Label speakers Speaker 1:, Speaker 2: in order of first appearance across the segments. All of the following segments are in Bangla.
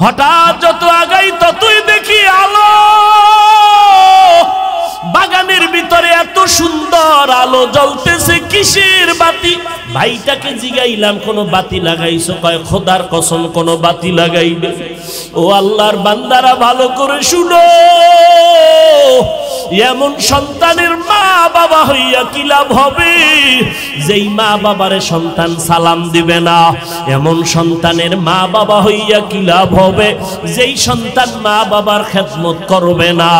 Speaker 1: হঠাৎ যত আগাই ততই দেখি আলো। বাগানের ভিতরে এত সুন্দর আলো জ্বলতেছে, কিসের বাতি? ভাইটাকে জিগাইলাম কোনো বাতি লাগাইছো? কয় খোদার কসম কোনো বাতি লাগাইবে। ও আল্লাহর বান্দারা ভালো করে শুনো, এমন সন্তানের মা বাবা হইয়া কি লাভ হবে? যেই মা বাবারে সন্তান সালাম দিবে না, এমন সন্তানের মা বাবা হইয়া কি লাভ হবে? যেই সন্তান মা বাবার খেদমত করবে না,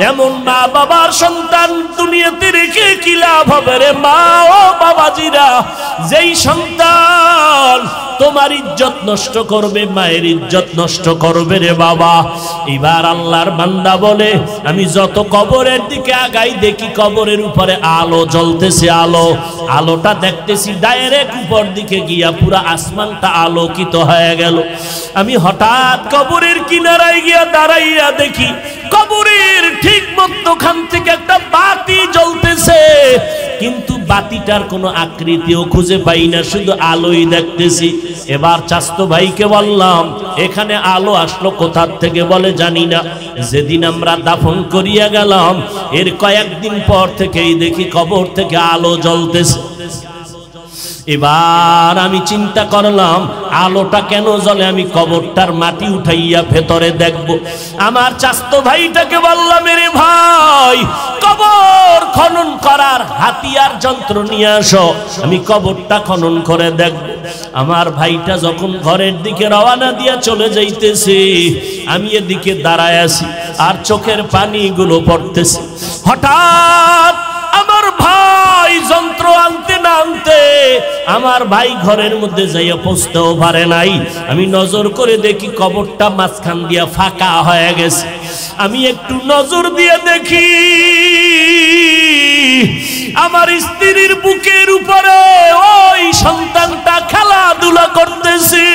Speaker 1: এমন মা বাবার সন্তান দুনিয়াতে রেখে কি লাভ হবে রে মা ও বাবাজিরা? যেই সন্তান তোমার ইজ্জত নষ্ট করবে, মায়ের ইজ্জত নষ্ট করবে রে বাবা। এবার আল্লাহর বান্দা বলে, আমি যত কবরের দিকে আগাই দেখি কবরের উপরে আলো জ্বলতেছে। আলোটা দেখতেছি ডাইরেক্ট উপর দিকে গিয়া পুরা আসমানটা আলোকিত হয়ে গেল। আমি হঠাৎ কবরের কিনারায় গিয়া দাঁড়াইয়া দেখি কবরের ঠিক মধ্যখান থেকে একটা বাতি জ্বলতেছে, কিন্তু বাতিটার কোনো আকৃতিও খুঁজে পাই না, শুধু আলোই দেখতেছি। এবার চাচতো ভাইকে বললাম, এখানে আলো আসলো কোথা থেকে? বলে জানি না। যেদিন আমরা দাফন করিয়া গেলাম এর কয়েকদিন পর থেকেই দেখি কবর থেকে আলো জ্বলতেছে। এবার আমি চিন্তা করলাম আলোটা কেন জ্বলে, আমি কবরটার মাটি উঠাইয়া ভেতরে দেখব। আমার চাচতো ভাইটাকে বললাম, রে ভাই কবর খনন করার হাতিয়ার যন্ত্র নিয়ে আসো, আমি কবরটা খনন করে দেখব। আমার ভাইটা যখন ঘরের দিকে রওনা দিয়া চলে যাইতেছে, আমি এদিকে দাঁড়ায় আছি আর চোখের পানিগুলো পড়তেছে। হঠাৎ আমার ভাই যন্ত্র আনতে না আনতে আমার ভাই ঘরের মধ্যে যাইয়া পৌঁছতেও পারে নাই। আমি নজর করে দেখি কবরটা মাঝখান দিয়া ফাঁকা হয়ে গেছে। আমি একটু নজর দিয়ে দেখি আমার স্ত্রীর বুকের উপরে ওই সন্তানটা খেলাধুলা করতেছে,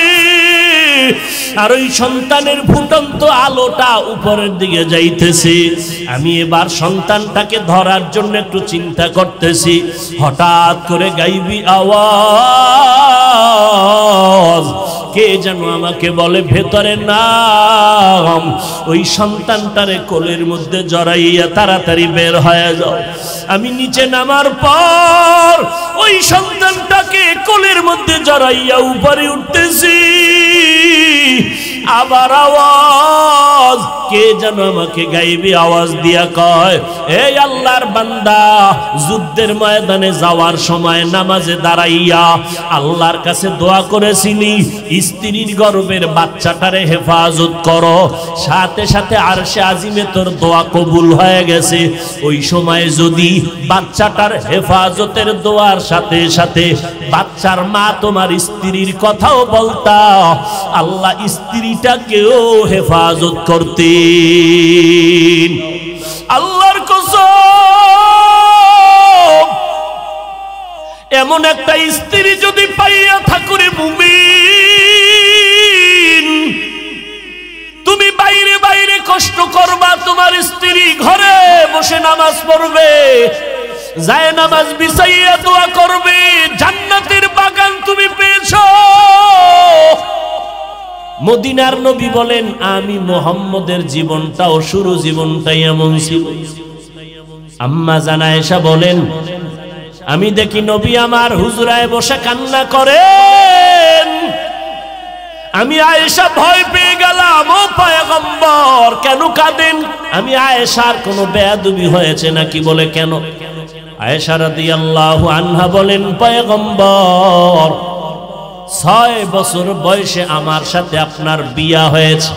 Speaker 1: আর ওই সন্তানের ফুটন্ত আলোটা উপরের দিকে যাইতেছে। আমি এবার সন্তানটাকে ধরার জন্য একটু চিন্তা করতেছি, হঠাৎ করে গাইবি আওয়াজ কে যেন আমাকে বলে, ভেতরে নাম। ওই সন্তানটারে কোলের মধ্যে জড়াইয়া তাড়াতাড়ি বের হয়ে যাও। আমি নিচে নামার পর ওই সন্তানটাকে কোলের মধ্যে জড়াইয়া উপরে উঠতেছি। আবার আওয়াজ কে যেন আমাকে গাইবি আওয়াজ দিয়া কয়, এই আল্লাহর বান্দা, যুদ্ধের ময়দানে যাওয়ার সময় নামাজে দাঁড়াইয়া আল্লাহর কাছে দোয়া করেছিলি স্ত্রীর গর্ভের বাচ্চাটারে হেফাজত করো, সাথে সাথে আরশে আজিমে তোর দোয়া কবুল হয়ে গেছে। ওই সময় যদি বাচ্চাটার হেফাজতের দোয়ার সাথে সাথে বাচ্চার মা তোমার স্ত্রীর কথাও বলতা, আল্লাহ স্ত্রীটাকেও হেফাজত করতেন। আল্লাহর কসম, এমন একটা স্ত্রী যদি পাইয়া থাকুরে মুমিন, তুমি বাইরে বাইরে কষ্ট করবা, তোমার স্ত্রী ঘরে বসে নামাজ পড়বে, যায় নামাজ বিছাইয়া দোয়া করবে, জান্নাতের বাগান তুমি পেয়েছো। মদিনার নবী বলেন, আমি মুহাম্মদের জীবনটাও শুরু জীবনটাই এমন ছিল। আম্মা জান আয়েশা বলেন, আমি দেখি নবী আমার হুজরায় বসে কান্না করেন। আমি আয়েশা ভয় পেয়ে গেলাম, ও পয়গম্বর কেন কাঁদেন? আমি আয়েশার কোনো বেয়াদবি হয়েছে নাকি? বলে কেন? আয়েশা রাদিয়াল্লাহু আনহা বলেন, পয়গম্বর 6 বছর বয়সে আমার সাথে আপনার বিয়া হয়েছে।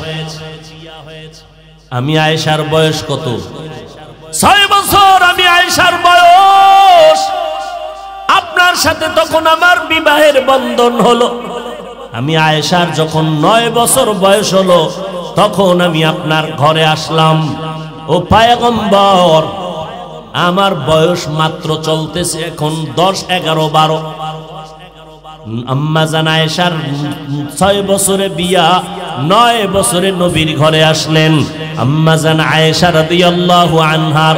Speaker 1: আমি আয়েশার বয়স কত? 6 বছর আমি আয়েশার বয়স। আপনার সাথে তখন আমার বিবাহের বন্ধন হলো। আমি আয়েশার যখন 9 বছর বয়স হলো তখন আমি আপনার ঘরে আসলাম। ও পয়গম্বর, আমার বয়স মাত্র চলতেছে এখন 10, 11, 12। আম্মা জান আয়েশার 6 বছরে বিয়া, 9 বছরে নবীর ঘরে আসলেন। আম্মা জান আয়েশা রাদিয়াল্লাহু আনহার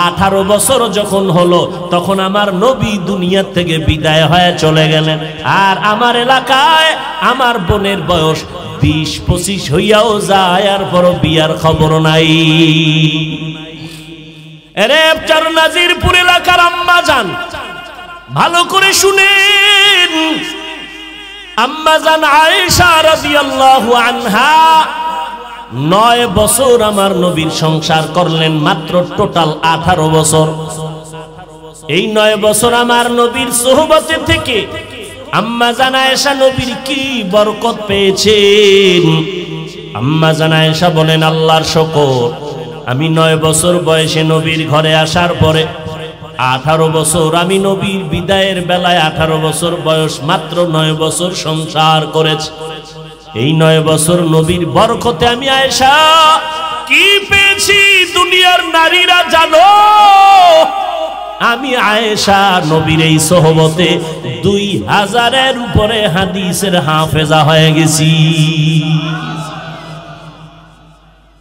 Speaker 1: 18 বছর যখন হলো তখন আমার নবী দুনিয়া থেকে বিদায় হয়ে চলে গেলেন। আর আমার এলাকায় আমার বোনের বয়স 20-25 হইয়াও যায় আর বড় বিয়ার খবর নাই। রেপচার নাজিরপুর এলাকার আম্মা জান, ভালো করে শুনেন, আম্মা জান আয়েশা রাদিয়াল্লাহু আনহা 9 বছর আমার নবীর সংসার করলেন, মাত্র টোটাল 18 বছর। এই 9 বছর আমার নবীর সোহবতে থেকে আম্মা জান আয়েশা নবীর কি বরকত পেয়েছেন। আম্মা জান আয়েশা বলেন, আল্লাহর শুকর, আমি 9 বছর বয়সে নবীর ঘরে আসার পরে 18 বছর আমি নবীর বিদায়ের বেলায় 18 বছর বয়স, মাত্র 9 বছর সংসার করেছি। এই 9 বছর নবীর বরকতে আমি আয়েশা কি পেয়েছি দুনিয়ার নারীরা জানো? আমি আয়েশা নবীর এই সোহবতে 2000-এর উপরে হাদিসের হাফেজা হয়ে গেছি।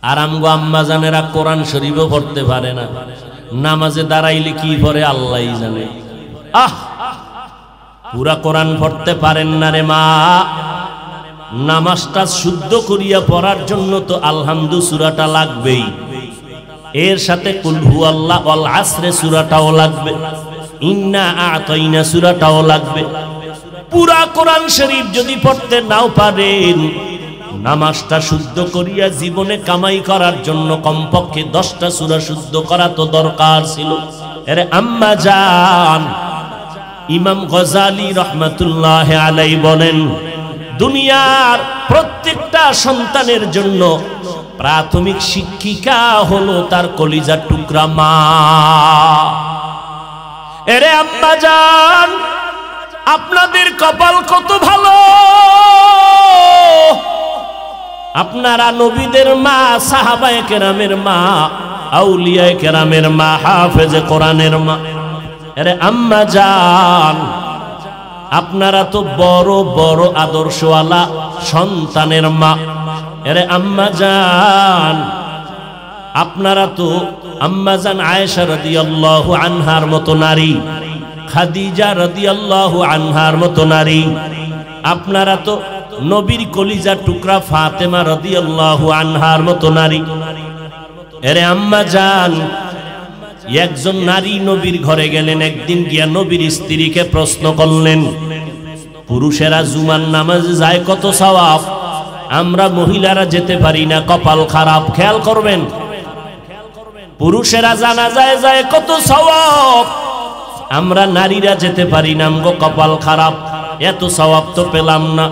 Speaker 1: আর আমগো আম্মা জানেরা কোরআন শরীফও পড়তে পারে না, নামাজে দাঁড়াইলে কি পড়ে আল্লাহই জানে। পুরা কোরআন পড়তে পারেন না রে মা। নামাজটা শুদ্ধ করিয়া পড়ার জন্য তো আলহামদু সূরাটা লাগবেই, এর সাথে কুল হুয়াল্লাহ ওয়াল আসরে সূরাটাও লাগবে, ইন্না আ'তাইনা সূরাটাও লাগবে। পুরা কোরআন শরীফ যদি পড়তে নাও পারেন, নামাজটা শুদ্ধ করিয়া জীবনে কামাই করার জন্য কমপক্ষে 10টা সূরা শুদ্ধ করা তো দরকার ছিল। আরে আম্মা জান, ইমাম গজালি রহমাতুল্লাহ আলাইহি বলেন, দুনিয়ার প্রত্যেকটা সন্তানের জন্য প্রাথমিক শিক্ষিকা হলো তার কলিজার টুকরা মা। এরে আম্মা জান, আপনাদের কপাল কত ভালো, আপনারা নবীদের মা, সাহাবায়ে কেরামের মা, আউলিয়ায়ে কেরামের মা, হাফেজে কোরআনের মা। আরে আম্মা জান, আপনারা তো বড় বড় আদর্শওয়ালা সন্তানের মা। আরে আম্মা জান, আপনারা তো আম্মা জান আয়েশা রাদিয়াল্লাহু আনহার মতো নারী, খাদিজা রাদিয়াল্লাহু আনহার মতো নারী। আপনারা তো নবীর কলিজার টুকরা ফাতেমা রাদিয়াল্লাহু আনহার মতো নারী। আরে আম্মা জান, একজন নারী নবীর ঘরে গেলেন, একদিন গিয়া নবীর স্ত্রীকে প্রশ্ন করলেন, পুরুষেরা জুমার নামাজে যায় কত সওয়াব, আমরা মহিলারা যেতে পারি না, কপাল খারাপ। খেয়াল করবেন, পুরুষেরা জানাজায় যায় কত সওয়াব, আমরা নারীরা যেতে পারি না, আমগো কপাল খারাপ, এত সওয়াব তো পেলাম না।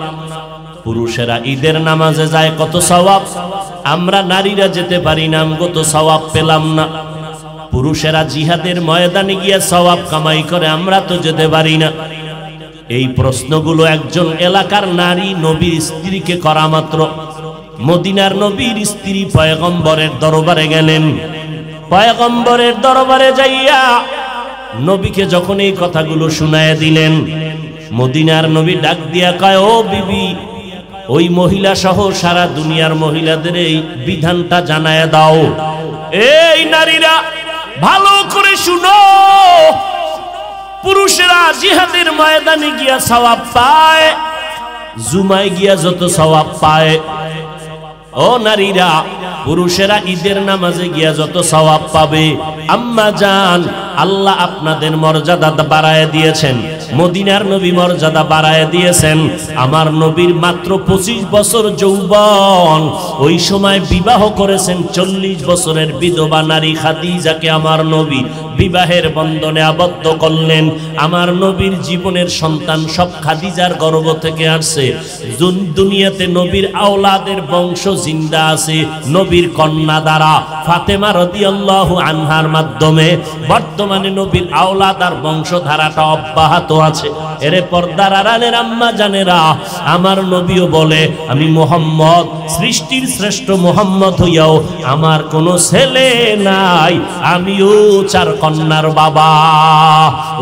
Speaker 1: পুরুষেরা ঈদের নামাজে যায় কত সওয়াব, আমরা নারীরা যেতে পারি না, আমগো তো সওয়াব পেলাম না। পুরুষেরা জিহাদের ময়দানে গিয়ে সওয়াব কামাই করে, আমরা তো যেতে পারি না। এই প্রশ্নগুলো একজন এলাকার নারী নবীর স্ত্রীকে করা মাত্র মদিনার নবীর স্ত্রী পয়গম্বরের দরবারে গেলেন। পয়গম্বরের দরবারে যাইয়া নবীকে যখন এই কথাগুলো শুনায়া দিলেন, মদিনার নবী ডাক দিয়া কয়, ও বিবি, ওই মহিলা সহ সারা দুনিয়ার মহিলাদের এই বিধানটা জানায়া দাও। এই নারীরা ভালো করে শুনো, পুরুষেরা জিহাদের ময়দানে গিয়া সওয়াব পায়, জুমায় গিয়া যত সওয়াব পায়, ও নারীরা পুরুষেরা ঈদের নামাজে গিয়া যত সওয়াব পাবে, আম্মা জান আল্লাহ আপনাদের মর্যাদা বাড়ায় দিয়েছেন, মদিনার নবী মর্যাদা বাড়ায় দিয়েছেন। আমার নবীর মাত্র 25 বছর যৌবন, ওই সময় বিবাহ করেছেন 40 বছরের বিধবা নারী খাদিজাকে আমার নবী বিবাহের বন্ধনে আবদ্ধ করলেন। আমার নবীর জীবনের সন্তান সব খাদিজার গর্ভ থেকে আসছে। দুনিয়াতে নবীর আওলাদের বংশ জিন্দা আছে নবীর কন্যা দ্বারা, ফাতেমা রাদিয়াল্লাহু আনহার মাধ্যমে বর্তমানে নবীর আওলাদ আর বংশধারাটা অব্যাহত আছে। এরে পর্দার আড়ালের আম্মা জানেরা, আমার নবীও বলে, আমি মুহাম্মদ, সৃষ্টির শ্রেষ্ঠ মুহাম্মদ হইয়াও আমার কোনো ছেলে নাই, আমিও 4 কন্যার বাবা।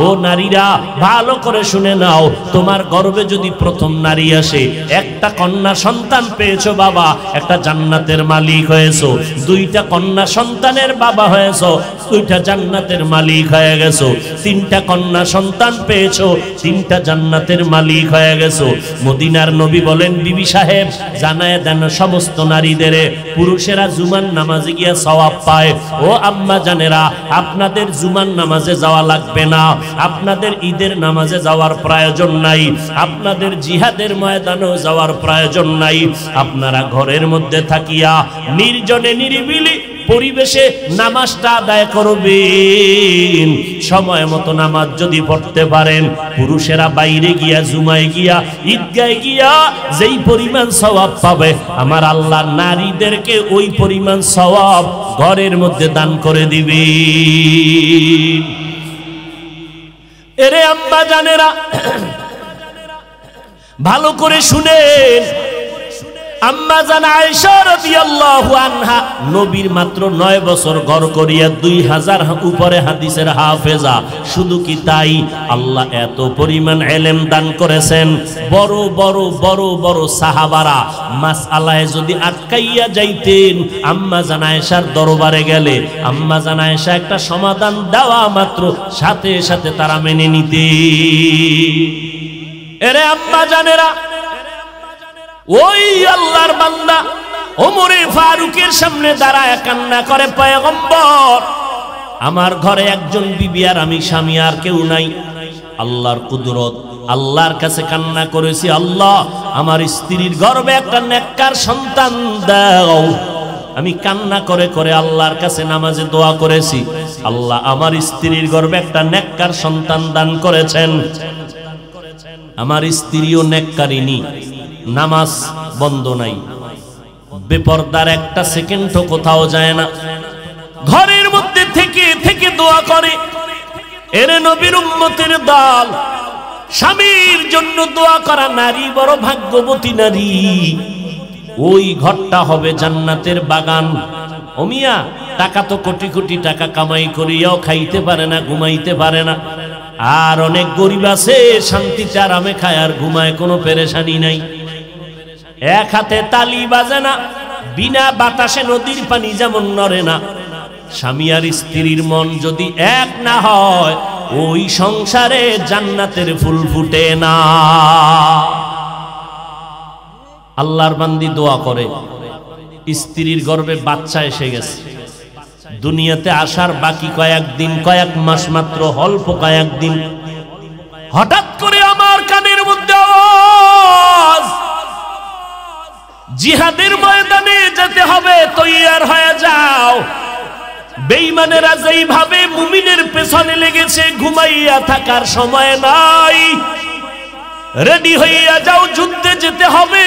Speaker 1: ও নারীরা ভালো করে শুনে নাও, তোমার গর্ভে যদি প্রথম নারী আসে, একটা কন্যা সন্তান পেয়েছো বাবা, একটা জান্নাতের মালিক হয়েছো। 2টা কন্যা সন্তানের বাবা হয়েছো, দুইটা জান্নাতের মালিক হয়ে গেছো, তিনটা কন্যা সন্তান পেয়েছো, তিনটা জান্নাতের মালিক হয়ে গেছো। মদিনার নবী বলেন, বিবি সাহেব জানায় দেন সমস্ত নারীদের, পুরুষেরা জুমার নামাজে গিয়া সওয়াব পায়। ও আম্মা জানেরা, আপনাদের জুমার নামাজে যাওয়া লাগবে না, আপনাদের ঈদের নামাজে যাওয়ার প্রয়োজন নাই, আপনাদের জিহাদের ময়দানেও যাওয়ার প্রয়োজন নাই। আপনারা ঘরের মধ্যে থাকিয়া নির্জনে নিরিবিলি পরিবেশে নামাজটা আদায় করবেন। সময় মতো নামাজ যদি পড়তে পারেন, পুরুষেরা বাইরে গিয়া জুমায় গিয়া ঈদগায় গিয়া যেই পরিমাণ সওয়াব পাবে, আমার আল্লাহ নারীদেরকে ওই পরিমাণ সওয়াব ঘরের মধ্যে দান করে দিবে। এরে আম্মা জানেরা, ভালো করে শুনেন। আম্মা জান আয়েশা রাদিয়াল্লাহু আনহা নবীর মাত্র 9 বছর ঘর করিয়া 2000 উপরে হাদিসের হাফেজা। শুধু কি তাই, আল্লাহ এত পরিমাণ ইলম দান করেছেন। বড় বড় বড় বড় সাহাবারা মাসআলায় যদি আটকাইয়া যাইতেন, আম্মা জান আয়েশার দরবারে গেলে আম্মা জান আয়েশা একটা সমাধান দেওয়া মাত্র সাথে সাথে তারা মেনে নিতেন। এরে আম্মা জানেরা, ওই আল্লাহর বান্দা ওমরে ফারুকের সামনে দাঁড়ায় কান্না করে, পয়গম্বর আমার ঘরে একজন বিবি আর আমি স্বামী, আর কেউ নাই। আল্লাহর কুদরত, আল্লাহর কাছে কান্না করেছি, আল্লাহ আমার স্ত্রীর গর্ভে একটা নেককার সন্তান দাও। আমি কান্না করে করে আল্লাহর কাছে নামাজে দোয়া করেছি, আল্লাহ আমার স্ত্রীর গর্ভে একটা নেককার সন্তান দান করেছেন। আমার স্ত্রীও নেককারিনী, নামাজ বন্ধ নাই, বেপরদার একটা সেকেন্ডও কোথাও যায় না, ঘরের মধ্যে থেকে থেকে দোয়া করে। এরে নবীর উম্মতের দল, স্বামীর জন্য দোয়া করা নারী বড় ভাগ্যবতী নারী। ওই ঘরটা হবে জান্নাতের বাগান। ও মিয়া, টাকা তো কোটি কোটি টাকা কামাই করিয়াও খাইতে পারে না, ঘুমাইতে পারে না। আর অনেক গরিব আছে শান্তিতে আরামে খায় আর ঘুমায়, কোনো পেরেশানি নাই। এক হাতে তালি বাজে না, বিনা বাতাসে নদীর পানি যেমন নড়ে না। স্বামী আর স্ত্রীর মন যদি এক না হয়, ওই সংসারে জান্নাতের ফুল ফুটে না। আল্লাহর বান্দি দোয়া করে, স্ত্রীর গর্ভে বাচ্চা এসে গেছে, দুনিয়াতে আসার বাকি কয়েকদিন, কয়েক মাস মাত্র, অল্প কয়েকদিন। হঠাৎ করে আমার কানের মধ্যে আওয়াজ, জিহাদের ময়দানে যেতে হবে, তৈয়ার হয়ে যাও। বেঈমানেরা যেইভাবে মুমিনের পেছনে লেগেছে, ঘুমাইয়া থাকার সময় নাই, রেডি হইয়া যাও, যুদ্ধে যেতে হবে।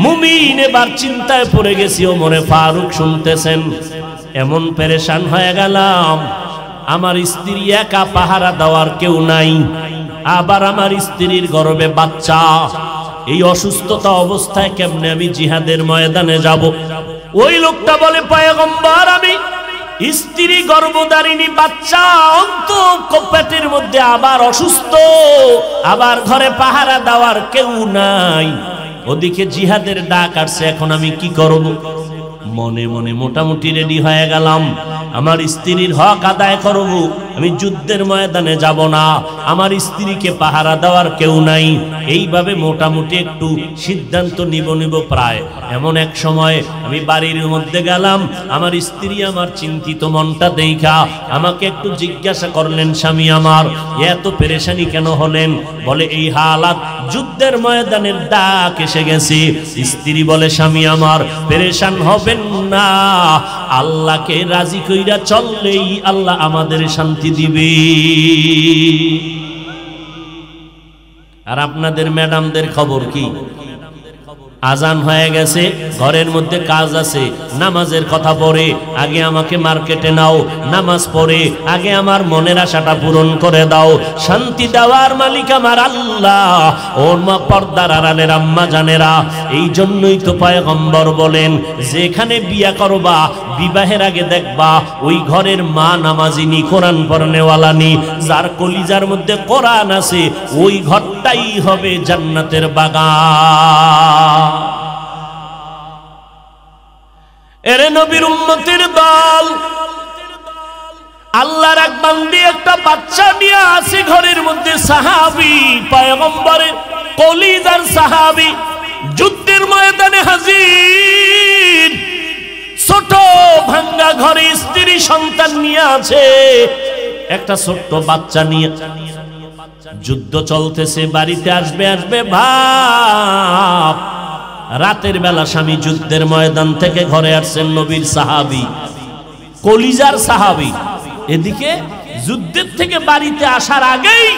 Speaker 1: মুমিন এবার চিন্তায় পড়ে গেছি। ওমরে ফারুক শুনতেছেন, এমন পেরেশান হয়ে গেলাম, আমার স্ত্রী একা, পাহারা দেওয়ার কেউ নাই, আবার আমার স্ত্রীর গর্ভে বাচ্চা। এই অসুস্থতা অবস্থায় কেমনে আমি জিহাদের ময়দানে যাব? ওই লোকটা বলে, পয়গম্বর আমি স্ত্রী গর্ভধারিণী, বাচ্চা পেটের মধ্যে, আবার অসুস্থ, আবার ঘরে পাহারা দেওয়ার কেউ নাই, ওদিকে জিহাদের ডাক আসছে, এখন আমি কি করব? মনে মনে মোটামুটি রেডি হয়ে গেলাম, আমার স্ত্রীর হক আদায় করব, আমি যুদ্ধের ময়দানে যাব না, আমার স্ত্রীকে পাহারা দেওয়ার কেউ নাই। এইভাবে মোটামুটি একটু সিদ্ধান্ত নিব প্রায়। এমন এক সময় আমি বাড়ির মধ্যে গেলাম, আমার স্ত্রী আমার চিন্তিত মনটা দেখা আমাকে একটু জিজ্ঞাসা করলেন, স্বামী আমার এত পেরেশানি কেন হলেন? বলে, এই হালাত, যুদ্ধের ময়দানের ডাক এসে গেছে। স্ত্রী বলে, স্বামী আমার পেরেশান হবেন না, আল্লাহকে রাজি কইরা চললেই আল্লাহ আমাদের শান্তি দিবে। আর আপনাদের ম্যাডামদের খবর কি? আজান হয়ে গেছে, ঘরের মধ্যে কাজ আছে, নামাজের কথা পড়ে, আগে আমাকে মার্কেটে নাও, নামাজ পড়ে আগে আমার মনের আশাটা পূরণ করে দাও। শান্তি দেওয়ার মালিক আমার আল্লাহ। ওর মা পর্দার আড়ালের আম্মা জানেরা, এই জন্যই তো পয়গম্বর বলেন, যেখানে বিয়া করবা, বিবাহের আগে দেখবা ওই ঘরের মা নামাজিনী, কোরআন পড়নেওয়ালানি, যার কলিজার মধ্যে কোরআন আছে, ওই ঘরটাই হবে জান্নাতের বাগান। এরে নবীর উম্মতের দল, আল্লাহর এক বান্দি একটা বাচ্চা নিয়ে আসে ঘরের মধ্যে, সাহাবী, পয়গম্বরের কলিজার সাহাবী, যুদ্ধের ময়দানে হাজির। ছোট ভাঙ্গা ঘরে স্ত্রী সন্তান নিয়ে আছে, একটা ছোট্ট বাচ্চা নিয়ে যুদ্ধ চলতেছে। বাড়িতে আসবে আসবে ভাব, রাতের বেলা স্বামী যুদ্ধের ময়দান থেকে ঘরে আসছেন, নবীর সাহাবী, কলিজার সাহাবী। এদিকে যুদ্ধের থেকে বাড়িতে আসার আগেই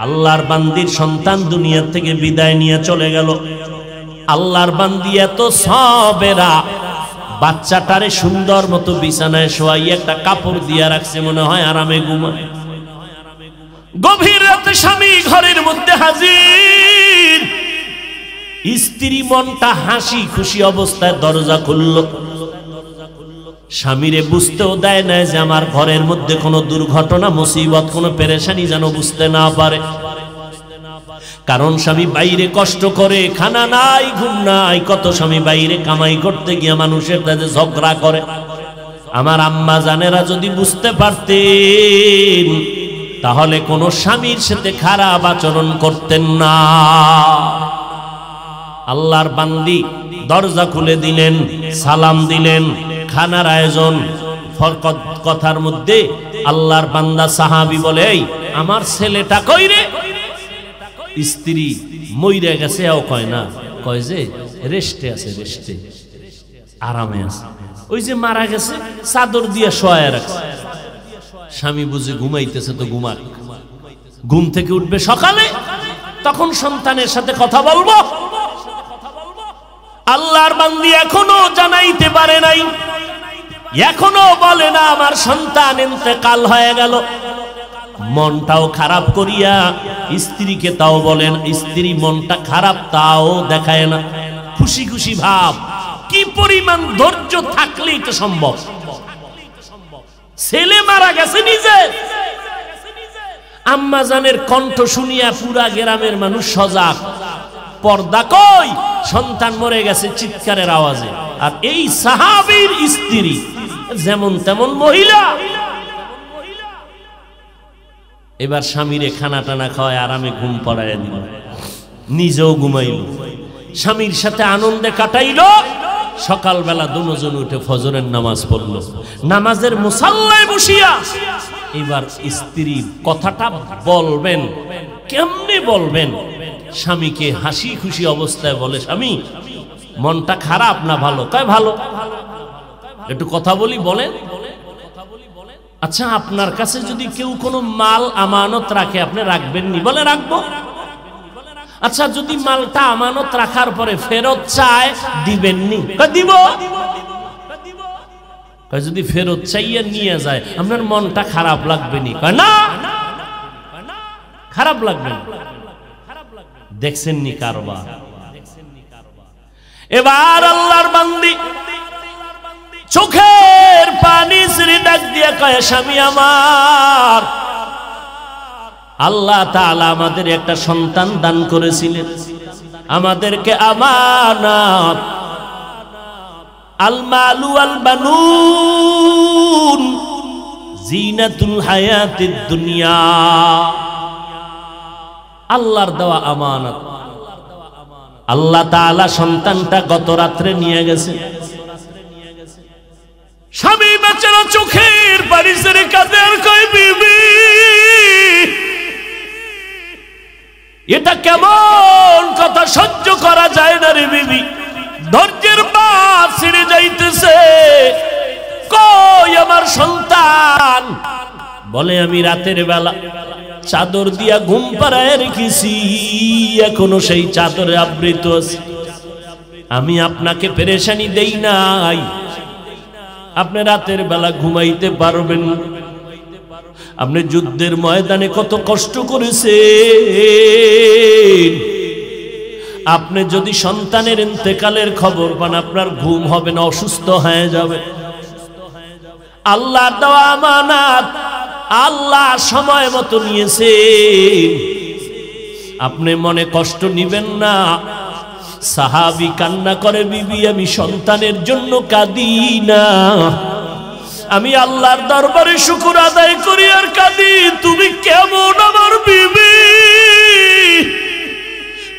Speaker 1: আল্লাহর বান্দির সন্তান দুনিয়া থেকে বিদায় নিয়ে চলে গেল। আল্লাহর বান্দি এত সবেরা, বাচ্চাটারে সুন্দর মতো বিছানায় শোয়াই একটা কাপড় দিয়া রাখছে, মনে হয় আরামে ঘুমায়। গভীর রাতে স্বামী ঘরের মধ্যে হাজির, স্ত্রী মনটা হাসি খুশি অবস্থায় দরজা খুলল। স্বামীরে বুঝতেও দেয় না যে আমার ঘরের মধ্যে কোনো দুর্ঘটনা, মুসিবত, কোনো পেরেশানি যেন বুঝতে না পারে। কারণ স্বামী বাইরে কষ্ট করে, খানা নাই, ঘুম নাই। কত স্বামী বাইরে কামাই করতে গিয়ে মানুষের কাছে ঝগড়া করে। আমার আম্মা জানেরা যদি বুঝতে পারতেন, তাহলে কোনো স্বামীর সাথে খারাপ আচরণ করতেন না। আল্লাহর বান্দি দরজা খুলে দিলেন, সালাম দিলেন, খানার আয়োজন। কথার মধ্যে আল্লাহর বান্দা সাহাবী বলে, এই আমার ছেলেটা কই রে? স্ত্রী মইরে গেছে, ও কয় না, কয় যে রেস্টে আছে, রেস্টে, আরামে আছে। ওই যে মারা গেছে, চাদর দিয়ে শোয়া রাখছে। স্বামী বুঝে ঘুমাইতেছে, তো ঘুমাক, ঘুম থেকে উঠবে সকালে, তখন সন্তানের সাথে কথা বলবো। আল্লাহর বান্দি এখনো জানাইতে পারে নাই, এখনো বলে না আমার সন্তান ইন্তেকাল হয়ে গেল। মনটাও খারাপ করিয়া স্ত্রীকে তাও বলেন, স্ত্রী মনটা খারাপ তাও দেখায় না, খুশি খুশি ভাব। কি পরিমাণ ধৈর্য থাকলেই তো সম্ভব। ছেলে মারা গেছে নিজে, আম্মা জানের কণ্ঠ শুনিয়া পুরা গ্রামের মানুষ সজাগ। পর্দা কই, সন্তান মরে গেছে চিৎকারের আওয়াজে। আর এই সাহাবীর স্ত্রী যেমন তেমন মহিলা। এবার স্বামীরে খানা টানা খাওয়ায় আরামে ঘুম পড়াইয়া দিল, নিজেও ঘুমাইল, স্বামীর সাথে আনন্দে কাটাইল। সকালবেলা দুজন উঠে ফজরের নামাজ পড়ল। নামাজের মুসাল্লায় বসিয়া এবার স্ত্রী কথাটা বলবেন, কেমনে বলবেন? স্বামীকে হাসি খুশি অবস্থায় বলে, স্বামী মনটা খারাপ না ভালো? কয় ভালো। একটু কথা বলি, বলেন। আচ্ছা, আপনার কাছে যদি কেউ কোনো মাল আমানত রাখে, আপনি রাখবেন নি? বলে রাখবো। আচ্ছা, যদি মালটা আমানত রাখার পরে ফেরত চায়, দিবেন নি? দিব। যদি ফেরত চাইয়া নিয়ে যায়, আপনার মনটা খারাপ লাগবে নি? না, খারাপ লাগবে না। দেখছেন নি কারবার? এবার আল্লাহর বান্দি চোখের পানি ছেড়ে ডাক দিয়া কয়, স্বামী আমার, আল্লাহ তাআলা আমাদের একটা সন্তান দান করেছিলেন, আমাদেরকে আমানত। আল মালু আল বানুন জিনাতুল হায়াতিদ দুনিয়া, আল্লাহর দেওয়া আমানত। আল্লাহ তাআলা সন্তানটা গত রাত্রে নিয়ে গেছে। স্বামী বেচারা চোখের পানি ছেড়ে কাঁদে আর কয়, বিবি এটা কেমন কথা, সহ্য করা যায় না রে বিবি, ধৈর্যের বাঁধ ছিঁড়ে যাইতেছে। কই আমার সন্তান? বলে, আমি রাতের বেলা চাদর দিয়া ঘুম পাড়ায় রেখেছি, এখনো সেই চাদরে আবৃত আছে। আমি আপনাকে পেরেশানি দেই নাই, আপনি রাতের বেলা ঘুমাইতে পারবেন। আপনি যুদ্ধের ময়দানে কত কষ্ট করেছেন। আপনি যদি সন্তানের ইন্তেকালের খবর পান, আপনার ঘুম হবে না, অসুস্থ হয়ে যাবে। আল্লাহর দেওয়া আমানত আল্লাহ সময় মতো নিয়েছে, আপনি মনে কষ্ট নিবেন না। সাহাবী কান্না করে, বিবি আমি সন্তানের জন্য কাঁদি না, আমি আল্লাহর দরবারে শুকর আদায় করি আর কাঁদি, তুমি কেমন আমার বিবি,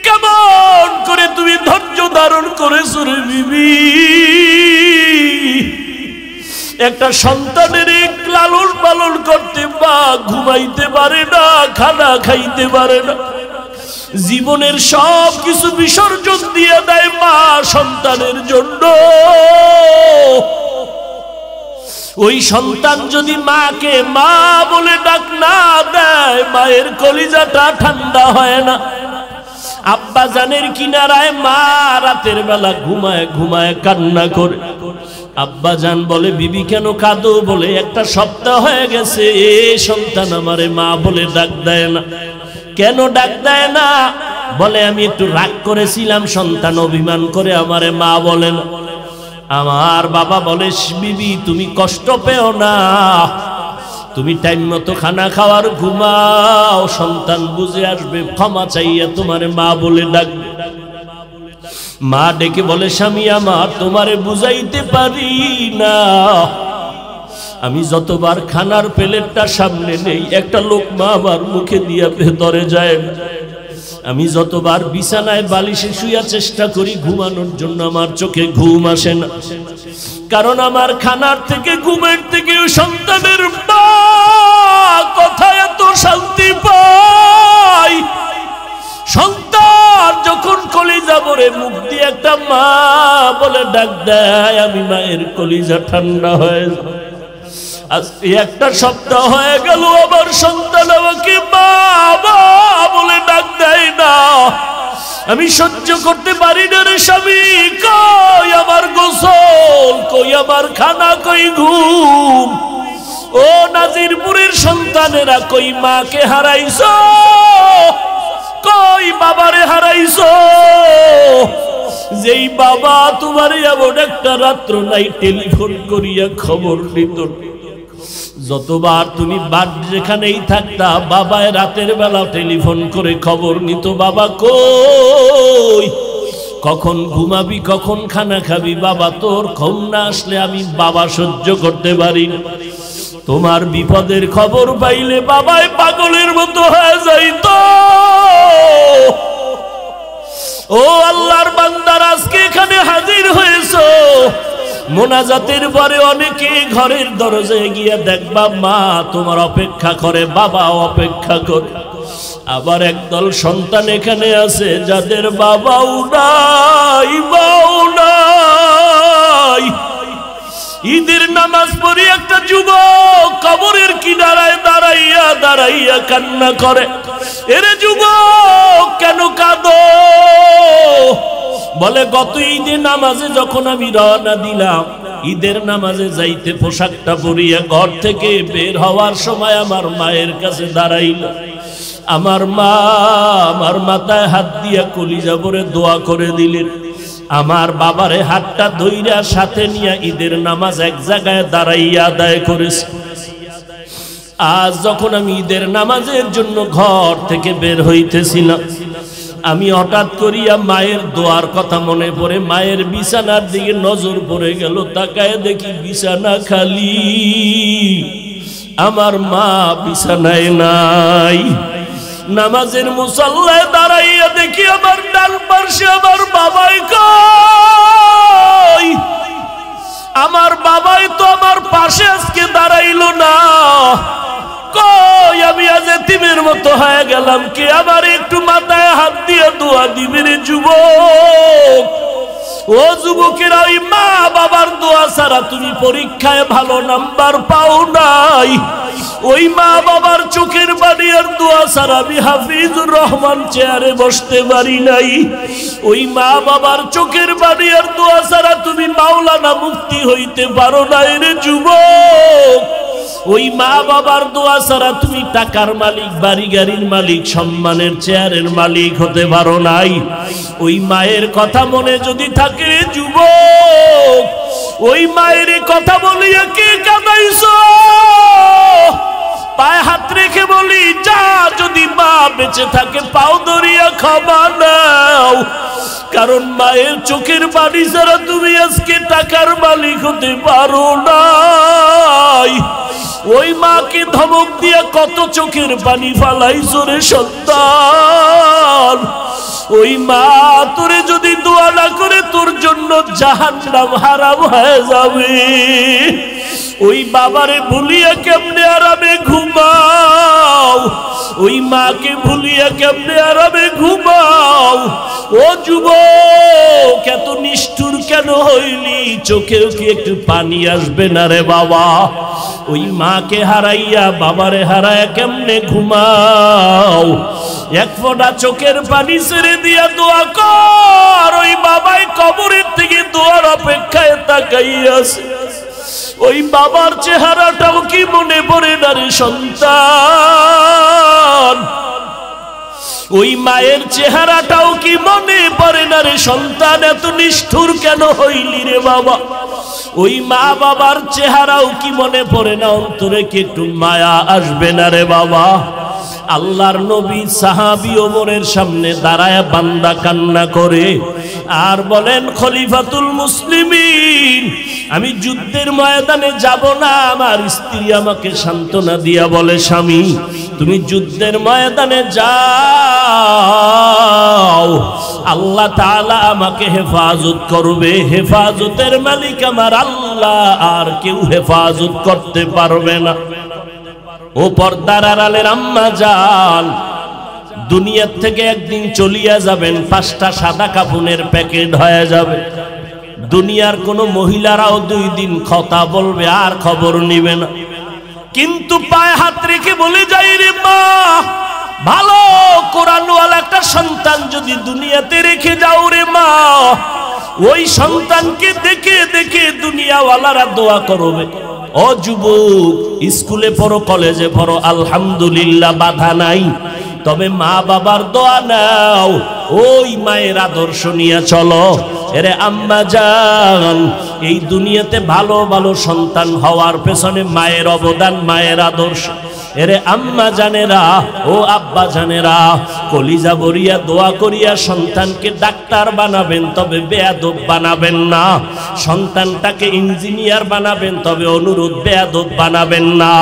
Speaker 1: কেমন করে তুমি ধৈর্য ধারণ করেছো রে বিবি। একটা সন্তানের লালন পালন করতে মা ঘুমাইতে পারে না, খানা খাইতে পারে না, জীবনের সব কিছু বিসর্জন দিয়ে দেয় মা সন্তানের জন্য। ওই সন্তান যদি মাকে মা বলে ডাক না দেয়, মায়ের কলিজাটা ঠান্ডা হয় না। আব্বা জানের কিনারায় মা রাতের বেলা ঘুমায় ঘুমায় কান্না করে। আব্বা জান বলে, বিবি কেন কাঁদো? বলে, একটা সপ্তাহ হয়ে গেছে এ সন্তান আমারে মা বলে ডাক দেয় না। কেন ডাক দেয় না? বলে, আমি একটু রাগ করেছিলাম, সন্তান অভিমান করে আমারে মা বলে না। আমার বাবা বলে, বিবি তুমি কষ্ট পেও না, তুমি টাইম মতো খানা খাওয়ার ঘুমাও, সন্তান বুঝে আসবে, ক্ষমা চাইয়া তোমারে মা বলে ডাকবে। মা ডেকে বলে, স্বামী আমার, তোমারে বুঝাইতে পারি না, আমি যতবার খানার প্লেটটা সামনে নেই একটা লোকমা আমার মুখে দিয়া ভেতরে যায়। আমি যতবার বিছানায় বালিশে শুয়া চেষ্টা করি ঘুমানোর জন্য, আমার চোখে ঘুম আসে না। কারণ আমার খানার থেকে, ঘুমের থেকে সন্তানের মা কথা এত শান্তি পাই। সন্তান যখন কলিজা ভরে মুখ দিয়ে একটা মা বলে ডাক দেয়, আমি মায়ের কলিজা ঠান্ডা হয়ে যায়। আজকে একটা সপ্তাহ হয়ে গেল আমার সন্তান আমাকে মা বলে ডাক দেয় না। আমি সহ্য করতে পারি না রে স্বামী। কই আমার গোসল, কই আমার খানা, কই ঘুম? ও নাজিরপুরের সন্তানেরা, কই মাকে হারাইছো, কই বাবারে হারাইছো? যেই বাবা তোমার এমন একটা রাত্র নাই টেলিফোন করিয়া খবর নিত। যতবার তুমি যেখানেই থাকতা, বাবায় রাতের বেলা টেলিফোন করে খবর নিত, বাবা কই, কখন ঘুমাবি, কখন খানা খাবি, বাবা তোর ঘুম না আসলে আমি বাবা সহ্য করতে পারি না। তোমার বিপদের খবর পাইলে বাবায় পাগলের মতো হয়ে যাইত। ও আল্লাহর বান্দার, আজকে এখানে হাজির হয়েছো, মোনাজাতের পরে অনেকে ঘরের দরজায় গিয়ে দেখবা মা তোমার অপেক্ষা করে, বাবা অপেক্ষা করে। আবার একদল সন্তান এখানে আছে যাদের বাবাও নাই, মাও নাই। ঈদের নামাজ পড়ে একটা যুবক কবরের কিনারায় দাঁড়াইয়া দাঁড়াইয়া কান্না করে, এরে যুবক কেন কাঁদো? বলে, গত ঈদের নামাজে যখন আমি রওনা দিলাম, ঈদের নামাজে যাইতে পোশাকটা পরিয়া ঘর থেকে বের হওয়ার সময় আমার মায়ের কাছে দাঁড়াইল। আমার মা আমার মাথায় হাত দিয়া কলিজা ভরে দোয়া করে দিলেন। আমার বাবারে হাতটা ধইরা সাথে নিয়ে ঈদের নামাজ এক জায়গায় দাঁড়াইয়া আদায় করেছে। আজ যখন আমি ঈদের নামাজের জন্য ঘর থেকে বের হইতেছিলাম, আমি হঠাৎ করিয়া মায়ের দোয়ার কথা মনে পড়ে মায়ের বিছানার দিকে নজর পড়ে গেল। তাকায় দেখি বিছানা খালি, আমার মা বিছানায় নাই। নামাজের মুসাল্লায় দাঁড়াইয়া দেখি আমার ডান পাশে আমার বাবাই কই? আমার বাবাই তো আমার পাশে আজকে দাঁড়াইলো না। কই আমি আজ এতিমের মতো হয়ে গেলাম। কে আমার একটু মাথায় হাত দিয়ে দোয়া দিবে রে যুবক? ও যুবকেরা, ওই মা বাবার দোয়া ছাড়া তুমি পরীক্ষায় ভালো নাম্বার পাও নাই। ওই মা বাবার চোখের পানি আর দোয়া ছাড়া আমি হাফিজুর রহমান চেয়ারে বসতে পারি নাই। ওই মা বাবার চোখের পানি আর দোয়া ছাড়া তুমি মাওলানা মুফতি হইতে পারো নাই রে যুবক। ওই মা বাবার দোয়া ছাড়া তুমি টাকার মালিক, বাড়ি গাড়ির মালিক, সম্মানের চেয়ারের মালিক হতে পারো নাই। ওই মায়ের কথা মনে যদি থাকে রে যুবক, ওই মায়ের কথা বলিয়া কে কাঁদাইছো? পায়ে হাত রেখে বলি, যা যদি মা বেঁচে থাকে পাও ধরিয়া ক্ষমা নাও। কারণ মায়ের চোখের পানি ছাড়া তুমি আজকে টাকার মালিক হতে পারো না। ওই মাকে ধমক দিয়ে কত চোখের পানি ফালাইছো রে সন্তান। ওই মা তোরে যদি দোয়া না করে তোর জন্য জাহান্নাম হারাম হয়ে যাবে। ওই বাবারে ভুলিয়া কেমনে আরামে ঘুমাও, ওই মাকে ভুলিয়া কেমনে আরামে ঘুমাও। ও যুবক, এত নিষ্ঠুর কেন হইলি? চোখেও কি একটু পানি আসবে না রে বাবা? ওই মাকে হারাইয়া বাবারে হারাইয়া কেমনে ঘুমাও? এক ফোঁটা চোখের পানি ছেড়ে দিয়া দোয়া কর। ওই বাবাই কবরের থেকে দোয়ার অপেক্ষায় তাকাইয়াছে। ওই বাবার চেহারাটাও কি মনে পড়ে না রে সন্তান? ওই মায়ের চেহারাটাও কি মনে পড়ে না রে সন্তান? এত নিষ্ঠুর কেন হইলি রে বাবা? ওই মা বাবার চেহারাও কি মনে পড়ে না? অন্তরে কি একটু মায়া আসবে না রে বাবা? আল্লাহর নবী সাহাবী ওমরের সামনে দাঁড়ায় বান্দা কান্না করে আর বলেন, খলিফাতুল মুসলিমিন, আমি যুদ্ধের ময়দানে যাব না। আমার স্ত্রী আমাকে সান্ত্বনা দিয়া বলে, স্বামী তুমি যুদ্ধের ময়দানে যাও, আল্লাহ তাআলা আমাকে হেফাজত করবে। হেফাজতের মালিক আমার আল্লাহ, আর কেউ হেফাজত করতে পারবে না। ও পর্দার আড়ালের আম্মা জান, দুনিয়ার থেকে একদিন চলিয়া যাবেন, 5টা সাদা কাফনের প্যাকেট হয়ে যাবে। দুনিয়ার কোন মহিলারাও 2 দিন কথা বলবে আর খবর নিবে না। কিন্তু পায়ে হাত রেখে বলে যাই রে মা, ভালো কোরআনওয়ালা একটা সন্তান যদি দুনিয়াতে রেখে যাও রে মা, ওই সন্তানকে দেখে দেখে দুনিয়াওয়ালারা দোয়া করবে। ও যুবক, স্কুলে পড়ো, কলেজে পড়ো, আলহামদুলিল্লাহ বাধা নাই, তবে মা বাবার দোয়া নাও, ওই মায়ের আদর্শ নিয়ে চলো। এরে আম্মা জান, এই দুনিয়াতে ভালো ভালো সন্তান হওয়ার পেছনে মায়ের অবদান, মায়ের আদর্শ। এরে আম্মা জানেরা, ও আব্বা জানেরা, কলিজা ভরিয়া দোয়া করিয়া সন্তানকে ডাক্তার বানাবেন, তবে বেয়াদব বানাবেন না। সন্তানটাকে ইঞ্জিনিয়ার বানাবেন, তবে অনুরোধ বেয়াদব বানাবেন না।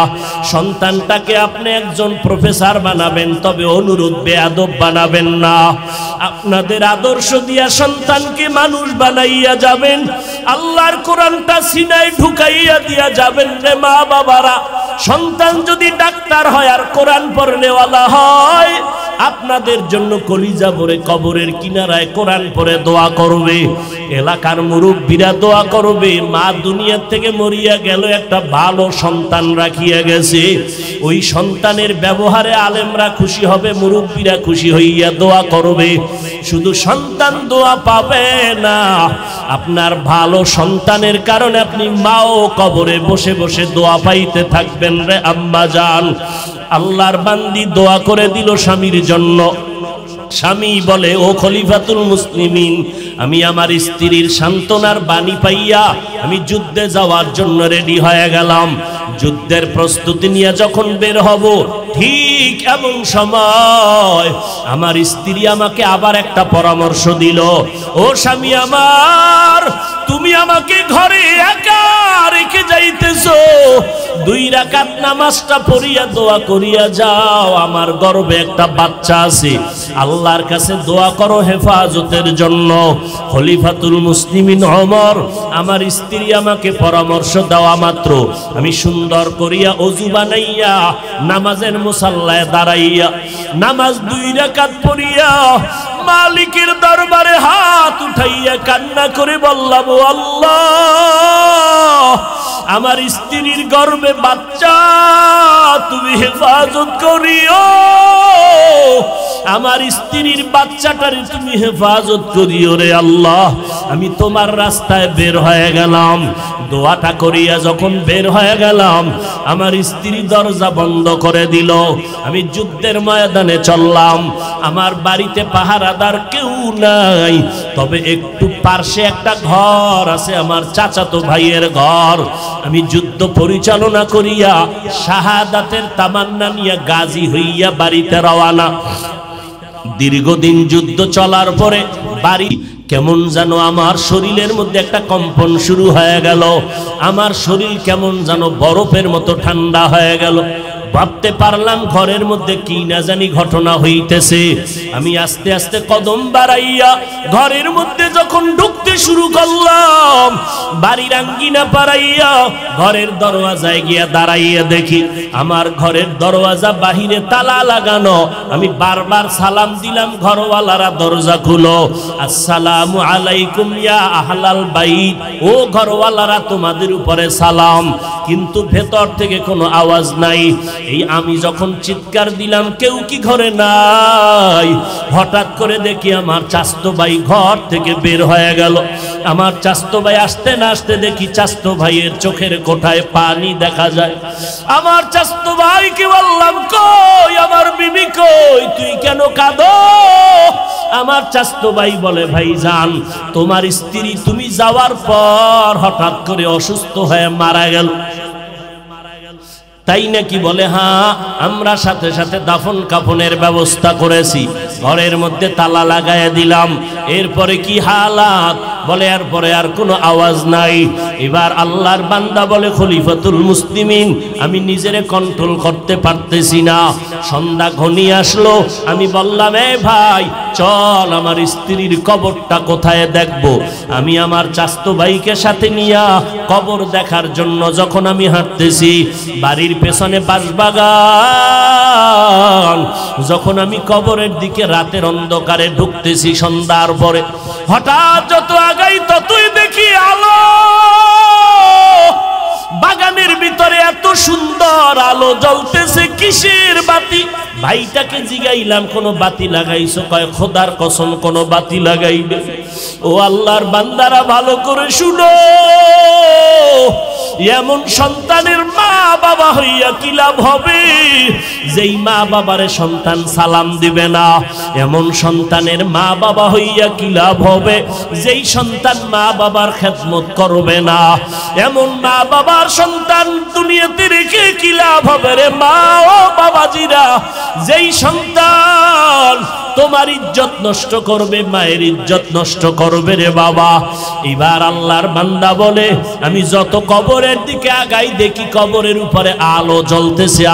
Speaker 1: সন্তানটাকে আপনি একজন প্রফেসর বানাবেন, তবে অনুরোধ বেয়াদব বানাবেন না। আপনাদের আদর্শ দিয়া সন্তানকে মানুষ বানাইয়া যাবেন, আল্লাহর কোরআনটা সিনায় ঢুকাইয়া দিয়া যাবেন রে মা বাবারা। সন্তান যদি ডাক্তার হয় আর কোরআন পড়নেওয়ালা হয়, আপনাদের জন্য কলিজা ভরে কবরের কিনারায় কোরআন পড়ে দোয়া করবে, এলাকার মুরব্বীরা দোয়া করবে। মা দুনিয়া থেকে মরিয়া গেল, একটা ভালো সন্তান রাখিয়া গেছে। ওই সন্তানের ব্যবহারে আলেমরা খুশি হবে, মুরব্বীরা খুশি হইয়া দোয়া করবে। শুধু সন্তান দোয়া পাবে না, আপনার ভালো সন্তানের কারণে আপনি মাও কবরে বসে বসে দোয়া পাইতে থাকবেন রে আম্মা জান। আল্লাহর বান্দি দোয়া করে দিল স্বামীর জন্য। স্বামী বলে, ও খলিফাতুল মুসলিমিন, আমি আমার স্ত্রীর সান্ত্বনার বাণী পাইয়া আমি যুদ্ধে যাওয়ার জন্য রেডি হয়ে গেলাম। যুদ্ধের প্রস্তুতি নিয়ে যখন বের হব, ঠিক এমন সময় আমার স্ত্রী আমাকে আবার একটা পরামর্শ দিল, ও স্বামী আমার, তুমি আমাকে ঘরে একা রেখে যাইতেছো, 2 রাকাত নামাজটা পড়িয়া দোয়া করিয়া যাও। আমার গর্ভে একটা বাচ্চা আছে, আল্লাহর কাছে দোয়া করো হেফাজতের জন্য। খলিফাতুল মুসলিমিন ওমর, আমার স্ত্রী আমাকে পরামর্শ দেওয়া মাত্র আমি সুন্দর করিয়া ওযু বানাইয়া নামাজের মুসাল্লায় দাঁড়াইয়া নামাজ 2 রাকাত পড়িয়া মালিকের দরবারে হাত উঠাইয়া কান্না করে বললাম, ও আল্লাহ, আমার স্ত্রীর গর্ভে বাচ্চা, তুমি হেফাজত করিও, আমার স্ত্রীর বাচ্চাটারে তুমি হেফাজত করিও রে আল্লাহ। আমি তোমার রাস্তায় বের হয়ে গেলাম। দোয়াটা করিয়া যখন বের হয়ে গেলাম, আমার স্ত্রী দরজা বন্ধ করে দিল। আমি যুদ্ধের ময়দানে চললাম। আমার বাড়িতে পাহারাদার কেউ নাই, তবে একটু পার্শ্বে একটা ঘর আছে, আমার চাচাতো ভাইয়ের ঘর। আমি যুদ্ধ পরিচালনা করিয়া শাহাদাতের তামান্না নিয়ে গাজী হইয়া বাড়িতে রওয়ানা। দীর্ঘদিন যুদ্ধ চলার পরে বাড়ি কেমন যেন আমার শরীরের মধ্যে একটা কম্পন শুরু হয়ে গেল, আমার শরীর কেমন যেন বরফের মতো ঠান্ডা হয়ে গেল। ভাবতে পারলাম ঘরের মধ্যে কি না জানি ঘটনা হইতেছে। আমি আস্তে আস্তে কদম বাড়াইয়া ঘরের মধ্যে যখন ঢুকতে শুরু করলাম, বাড়ির আঙ্গিনা পাড়াইয়া ঘরের দরওয়াজায় গিয়া দাঁড়াইয়া দেখি আমার ঘরের দরওয়াজা বাহিরে তালা লাগানো। আমি বারবার সালাম দিলাম, ঘরওয়ালারা দরজা খুলো, আসসালামু আলাইকুম ইয়া আহলাল বাইত, ও ঘরওয়ালারা তোমাদের উপরে সালাম। কিন্তু ভেতর থেকে কোনো আওয়াজ নাই। এই আমি যখন চিৎকার দিলাম কেউ কি ঘরে নাই, হঠাৎ করে দেখি আমার চাচতো ভাই ঘর থেকে বের হয়ে গেল। আমার চাচতো ভাই আসতে না আসতে দেখি চাচতো ভাইয়ের চোখের কোঠায় পানি দেখা যায়। আমার চাচতো ভাইকে বললাম, কই আমার বিবি কই, তুই কেন কাঁদো? আমার চাচতো ভাই বলে, ভাইজান তোমার স্ত্রী তুমি যাওয়ার পর হঠাৎ করে অসুস্থ হয়ে মারা গেল। তাই নাকি? বলে হ্যাঁ, আমরা সাথে সাথে দাফন কাফনের ব্যবস্থা করেছি, ঘরের মধ্যে তালা লাগাইয়া দিলাম। এরপরে কি হালাত? বলে এরপরে আর কোনো আওয়াজ নাই। এবার আল্লাহর বান্দা বলে, খলিফাতুল মুসলিমিন আমি নিজেরে কন্ট্রোল করতে পারতেছি না। সন্ধ্যা ঘনিয়ে আসলো, আমি বললাম, এ ভাই চল আমার স্ত্রীর কবরটা কোথায় দেখবো। আমি আমার চাচতো ভাইকে সাথে নিয়া কবর দেখার জন্য যখন আমি হাঁটতেছি, বাড়ির পেছনে বাঁশবাগান, যখন আমি কবরের দিকে রাতের অন্ধকারে ঢুকতেছি সন্ধ্যার পরে, হঠাৎ যত আগাই ততই দেখি আলো। বাগানের ভিতরে এত সুন্দর আলো জ্বলতেছে, কিসের বাতি? ভাইটাকে জিগাইলাম, কোনো বাতি লাগাইছো? কয় খোদার কসম কোনো বাতি লাগাইবে। ও আল্লাহর বান্দারা ভালো করে শুনো, এমন সন্তানের মা বাবা হইয়া কি লাভ হবে? যেই মা বাবারে সন্তান সালাম দিবে না। এমন সন্তানের মা বাবা হইয়া কি লাভ হবে? যেই সন্তান মা বাবার খেদমত করবে না। এমন মা বাবার সন্তান দুনিয়াতে রেখে কি লাভ হবে রে মা ও বাবাজিরা? যেই সন্তান তোমার ইজ্জত নষ্ট করবে, মায়ের ইজ্জত নষ্ট করবে রে বাবা। এবার আল্লাহর বান্দা বলে, আমি যত কবরের দিকে আগাই দেখি কবরের উপরে আলো জ্বলতেছে।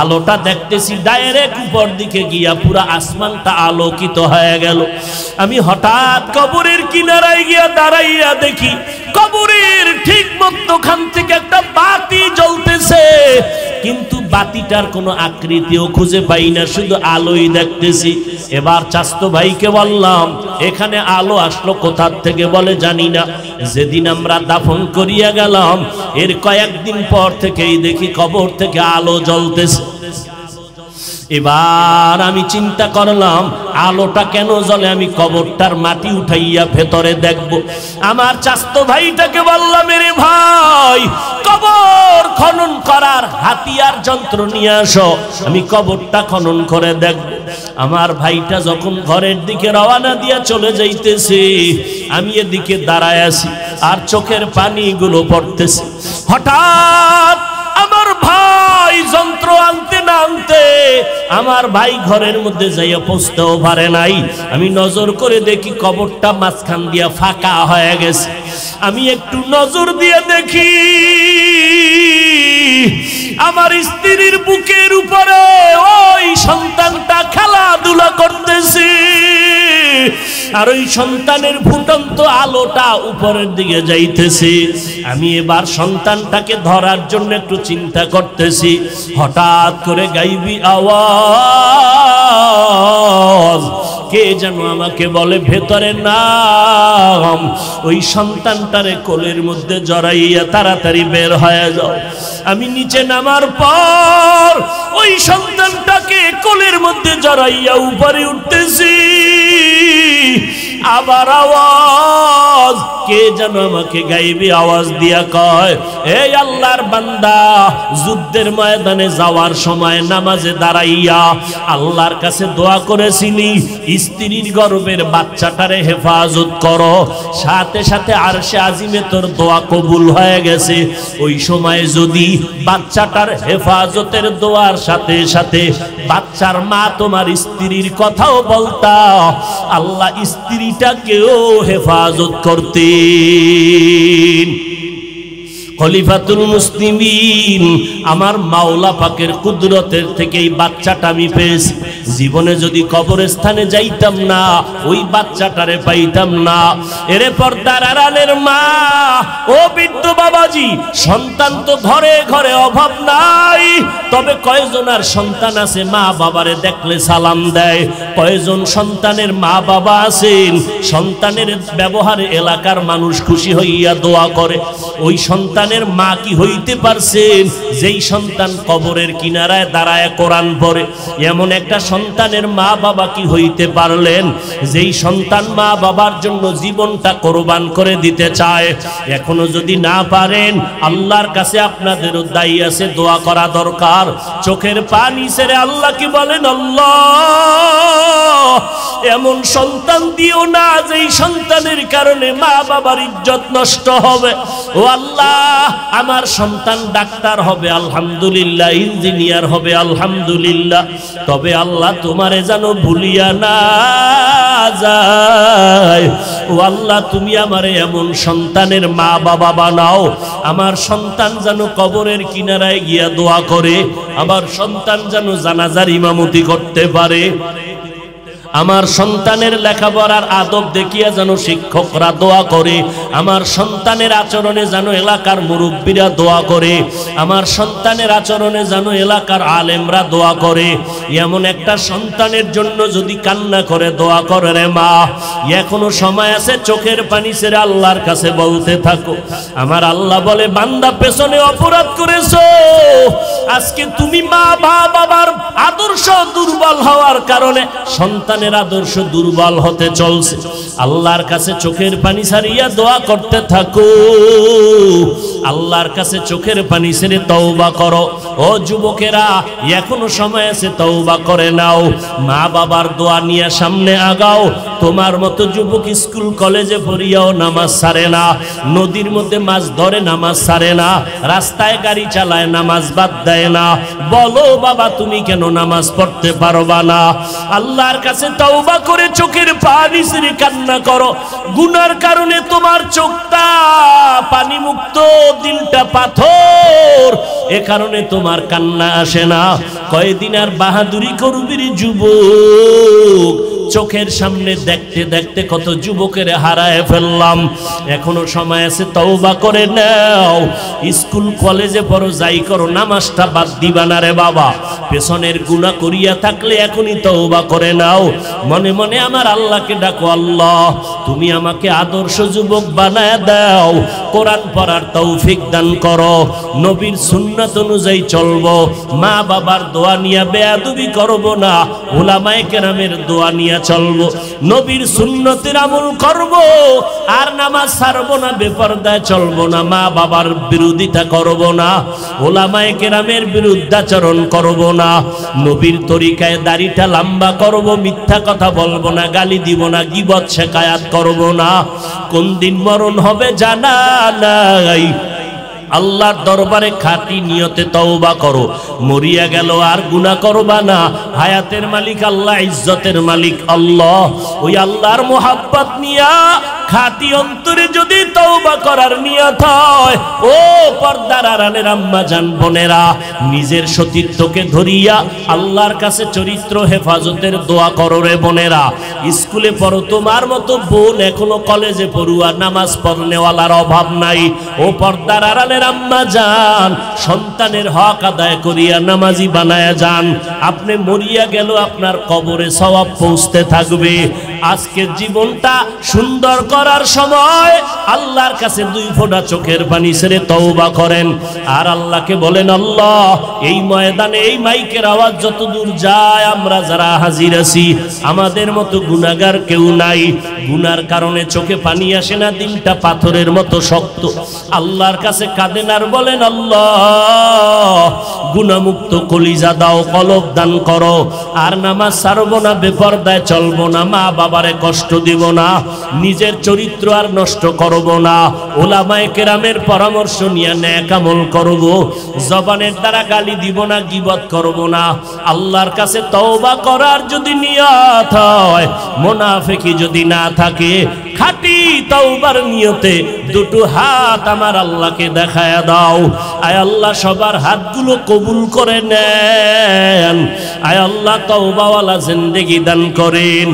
Speaker 1: আলোটা দেখতেছি ডাইরেক্ট উপর দিকে গিয়া পুরা আসমানটা আলোকিত হয়ে গেল। আমি হঠাৎ কবরের কিনারায় গিয়া দাঁড়াইয়া দেখি কবরের ঠিক মধ্যখান থেকে একটা বাতি জ্বলতেছে, কিন্তু বাতিটার কোনো আকৃতিও খুঁজে পাই না, শুধু আলোই দেখতেছি। এবার চাচতো ভাইকে বললাম, এখানে আলো আসলো কোথা থেকে? বলে জানি না। যেদিন আমরা দাফন করিয়া গেলাম এর কয়েকদিন পর থেকেই দেখি কবর থেকে আলো জ্বলতেছে। এবার আমি চিন্তা করলাম আলোটা কেন জ্বলে, আমি কবরটার মাটি উঠাইয়া ভেতরে দেখব। আমার চাচতো ভাইটাকে বললাম, রে ভাই কবর খনন করার হাতিয়ার যন্ত্র নিয়ে আসো, আমি কবরটা খনন করে দেখব। আমার ভাইটা যখন ঘরের দিকে রওনা দিয়া চলে যাইতেছে, আমি এদিকে দাঁড়ায় আছি আর চোখের পানিগুলো পড়তেছে। হঠাৎ আমার ভাই যন্ত্র আনতে না আনতে আমার ভাই ঘরের মধ্যে যাইয়া পৌঁছতেও পারে নাই। আমি নজর করে দেখি কবরটা মাঝখান দিয়া ফাঁকা হয়ে গেছে। আমি একটু নজর দিয়ে দেখি আমার স্ত্রীর বুকের উপরে ওই সন্তানটা খেলাধুলা করতেছে, আর ওই সন্তানের ফুটন্ত আলোটা উপরের দিকে যাইতেছে। আমি এবার সন্তানটাকে ধরার জন্য একটু চিন্তা করতেছি, হঠাৎ করে গাইবি আওয়াজ কে যেন আমাকে বলে, ভেতরে নাম। ওই সন্তানটারে কোলের মধ্যে জড়াইয়া তাড়াতাড়ি বের হয়ে যাও। আমি নিচে নামার পর ওই সন্তানটাকে কোলের মধ্যে জড়াইয়া উপরে উঠতেছি। আবার আওয়াজ কে যেন আমাকে গাইবে আওয়াজ দিয়া কয়, এই আল্লাহর বান্দা, যুদ্ধের ময়দানে যাওয়ার সময় নামাজে দাঁড়াইয়া আল্লাহর কাছে দোয়া করেছিলি স্ত্রীর গর্ভের বাচ্চাটারে হেফাজত করো, সাথে সাথে আরশে আজিমে তোর দোয়া কবুল হয়ে গেছে। ওই সময় যদি বাচ্চাটার হেফাজতের দোয়ার সাথে সাথে বাচ্চার মা তোমার স্ত্রীর কথাও বলতা, আল্লাহ স্ত্রীটাকেও হেফাজত করতেন। খলিফাতুল মুসলিমিন আমার মাওলা পাকের কুদরতের থেকে এই বাচ্চাটা আমি পেয়েছি। জীবনে যদি কবরস্থানে যাইতাম না, ওই বাচ্চাটারে পাইতাম না। এরে পর্দার আড়ালের মা, ও বৃদ্ধ বাবাজি, সন্তান তো ঘরে ঘরে অভাব নাই, তবে কয়জনার সন্তান আছে মা বাবারে দেখলে সালাম দেয়? কয়জন সন্তানের মা বাবা আছেন সন্তানের ব্যবহারে এলাকার মানুষ খুশি হইয়া দোয়া করে? ওই সন্তান মা কি হইতে পারছেন যেই সন্তান কবরের কিনারায় দাঁড়ায় কোরআন পড়ে? এমন একটা সন্তানের মা বাবা কি হইতে পারলেন যেই সন্তান মা বাবার জন্য জীবনটা কোরবান করে দিতে চায়? এখনো যদি না পারেন, আল্লাহর কাছে আপনাদেরও দায়ী আছে, দোয়া করা দরকার। চোখের পানি ছেড়ে আল্লাহ কি বলেন, আল্লাহ এমন সন্তান দিও না যেই সন্তানের কারণে মা বাবার ইজ্জত নষ্ট হবে। ও আল্লাহ, আমার সন্তান ডাক্তার হবে আলহামদুলিল্লাহ, ইঞ্জিনিয়ার হবে আলহামদুলিল্লাহ, তবে আল্লাহ তোমারে যেন ভুলিয়া না যায়। ও আল্লাহ, তুমি আমারে এমন সন্তানের মা বাবা বানাও, আমার সন্তান যেন কবরের কিনারায় গিয়া দোয়া করে, আমার সন্তান যেন জানাজার ইমামতি করতে পারে, আমার সন্তানের লেখাপড়ার আদব দেখিয়া যেন শিক্ষকরা দোয়া করে, আমার সন্তানের আচরণে যেন এলাকার মুরব্বীরা দোয়া করে, আমার সন্তানের আচরণে যেন এলাকার আলেমরা দোয়া করে। এমন একটা সন্তানের জন্য যদি কান্না করে দোয়া করে, রে মা এখনো সময় আছে, চোখের পানি ছেড়ে আল্লাহর কাছে বলতে থাকো। আমার আল্লাহ বলে, বান্দা পেছনে অপরাধ করেছো, আজকে তুমি মা বাবার আদর্শ দুর্বল হওয়ার কারণে সন্তান আদর্শ দুর্বল হতে চলছে। আল্লাহর কাছে চোখের পানি ছাড়িয়া দোয়া করতে থাকো, আল্লাহর কাছে চোখের পানি ছেড়ে তওবা করো। ও যুবকেরা, এখনো সময় আছে, তওবা করে নাও, মা বাবার দোয়া নিয়ে সামনে আগাও। তোমার মতো যুবক স্কুল কলেজে পড়িয়াও নামাজ ছাড়ে না, নদীর মধ্যে মাছ ধরে নামাজ ছাড়ে না, রাস্তায় গাড়ি চালায় নামাজ বাদ দেয় না। বলো বাবা, তুমি কেন নামাজ পড়তে পারবা না? আল্লাহর কাছে তওবা করে চোখের পানি ছেড়ে কান্না করো। গুনার কারণে তোমার চোখটা পানি মুক্ত, দিলটা পাথর, এ কারণে তোমার কান্না আসে না। কয়দিন আর বাহাদুরি করবি রে যুবক? চোখের সামনে দেখতে দেখতে কত যুবকের হারায় ফেললাম। এখনো সময় আছে, তওবা করে নাও। স্কুল কলেজে পড়ো, যাই করো, নামাজটা বাদ দিবা না রে বাবা। পেছনের গুনাহ করিয়া থাকলে এখনই তওবা করে নাও। মনে মনে আমার আল্লাহকে ডাকো, আল্লাহ তুমি আমাকে আদর্শ যুবক বানায় দাও, কোরআন পড়ার তৌফিক দান করো, নবীর সুন্নাত অনুযায়ী চলবো, মা বাবার দোয়া নিয়ে বেয়াদবি করব না, উলামায়ে কেরামের দোয়া নিয়ে চলবো, নবীর সুন্নতের আমল করব, আর নামাজ ছাড়বো না, বেপরদায় চলবো না, মা বাবার বিরোধিতা করব না, উলামায়ে কেরামের বিরুদ্ধাচরণ করব না, নবীর তরিকায় দাড়িটা লম্বা করব, মিথ্যা কথা বলবো না, গালি দিব না, গীবত শেখায়াত করব না। কোন দিন মরণ হবে জানা নাই। আল্লাহর দরবারে খাঁটি নিয়তে তওবা করো। মরিয়া গেল আর গুনাহ করবা না। হায়াতের মালিক আল্লাহ, ইজ্জতের মালিক আল্লাহ। ওই আল্লাহর মোহাব্বত নিয়া খাঁটি অন্তরে যদি তওবা করার নিয়ত হয়, ও পর্দার আড়ালের আম্মা জান বোনেরা, নিজের সতীত্বকে ধরিয়া আল্লাহর কাছে চরিত্র হেফাজতের দোয়া করো রে বোনেরা। স্কুলে পড়ো, তোমার মতো বোন এখনো কলেজে পড়ুয়া, নামাজ পড়নেওয়ালার অভাব নাই। ও পর্দার আড়ালের আম্মা জান, সন্তানের হক আদায় করিয়া নামাজি বানায়া যান। আপনি মরিয়া গেল, আপনার কবরে সওয়াব পৌঁছতে থাকবে। আজকের জীবনটা সুন্দর করার সময় আল্লাহর কাছে দুই ফোঁটা চোখের পানি ছেড়ে তওবা করেন, আর আল্লাহকে বলেন, আল্লাহ এই ময়দানে এই মাইকের আওয়াজ যত দূর যায়, আমরা যারা হাজির আছি আমাদের মতো গুনাহগার কেউ নাই। গুনার কারণে চোখে পানি আসে না, দিলটা পাথরের মতো শক্ত। আল্লাহর কাছে কাঁদেন আর বলেন, আল্লাহ গুনাহমুক্ত কলিজা দাও, কলব দান করো। আর নামাজ ছাড়বো না, বেপরদায় চলবো না, মা বাবারে কষ্ট দিব না, নিজের চরিত্র আর নষ্ট করব না, উলামায়ে কেরামের পরামর্শ নিয়ে নেক আমল করব, জবানের দ্বারা গালি দিব না, গীবত করব না। আল্লাহর কাছে তওবা করার যদি নিয়ত হয়, মুনাফিকি যদি না থাকে, খাঁটি তওবার নিয়তে দুটো হাত আমার আল্লাহকে দেখায়া দাও। আয় আল্লাহ সবার হাতগুলো কবুল করে নেন। আয় আল্লাহ তওবাওয়ালা জিন্দেগি দান করেন।